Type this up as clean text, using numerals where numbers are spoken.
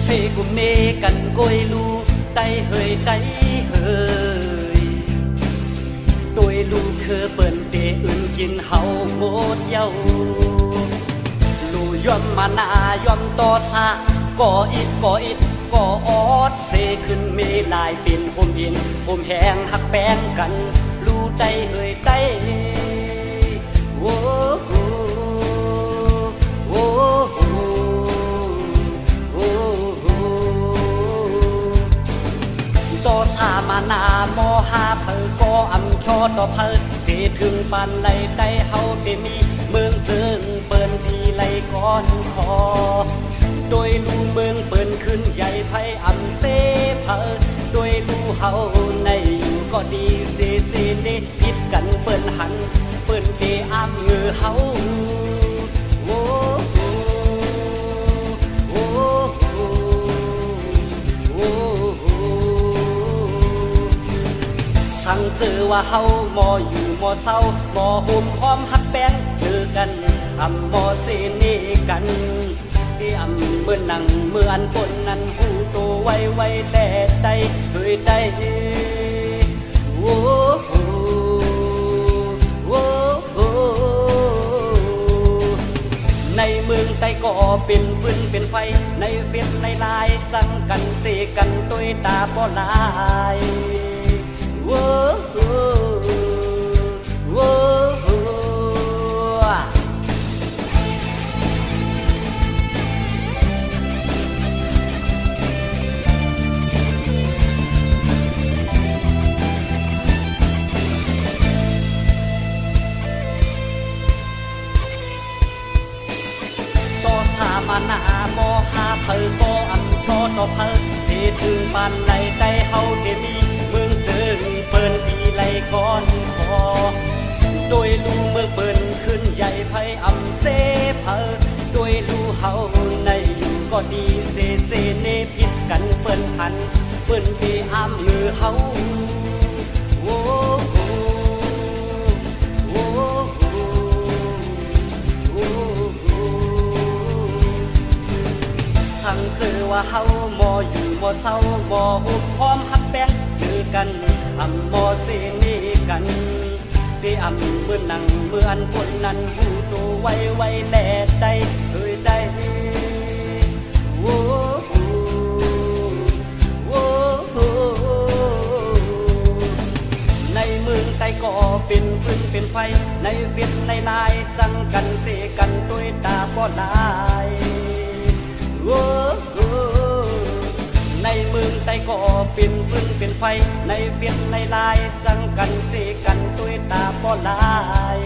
xe cùng nê cần côi lu tay hơi tôi lu khơ bần để ưnกิน hậu một dâu lu yom mà na yom to xa có ít có ót xeขึ้น mê lạiเป็น hôm yên hôm hẹnหักแป้งกัน lu tay hơi tayต่อสามานาโมหาเพอก็อำชอต่อเพอเตถึงปานไหลไตเฮาเตมีเมืองเทิงเปิ้นทีไหลก้อนคอโดยลูเมืองเปิ้นขึ้นใหญ่ไผอำเสเพอโดยลูเฮาในอยู่ก็ดีเซเดผิดกันเปิ้นหันเปิ้นเตอ้ำเงือเฮาสั่งเจอว่าเฮาหมออยู่หมอเศร้าหมอหุ่มพร้อมฮักแป้งเจอกันทำหมอเสน่กันที่อำเมื่อนั่งเมื่ออันปนนั้นหูโตไวแต่ใดเคยได้ในเมืองใต้ก็เป็นฟืนเป็นไฟในเฟซในไลน์สั่งกันเสกันตัวตาบ่ลายมานาโมหาเพอก็อำชอต่อเพอเทถึงปานไหลไตเฮาเตมีเมืองเทิงเปิ้นทีไหลก้อนคอโดยลูเมืองเปิ้นขึ้นใหญ่ไผอำเสเพอโดยลูเฮาในอยู่ก็ดีเซเนผิดกันเปิ้นหันเปิ้นเตอ้ำเงือเฮาสั่งเจอว่าเฮาหมออยู่หมอเศร้าหมอหุ่มพร้อมฮักแป้งเจอกันอำหมอเสน่กันที่อำเมื่อนั่งเมื่ออันปนนั้นหูโตไวแลได้เคยได้ในเมืองใต้ก็เป็นฟืนเป็นไฟในเฟซในไลน์จังกันเสกันตัวตาบ่ลายในเมืองใต้ก็เป็นฟืนเป็นไฟในเฟซในไลน์จังกันเสกันตัวตาบ่ลาย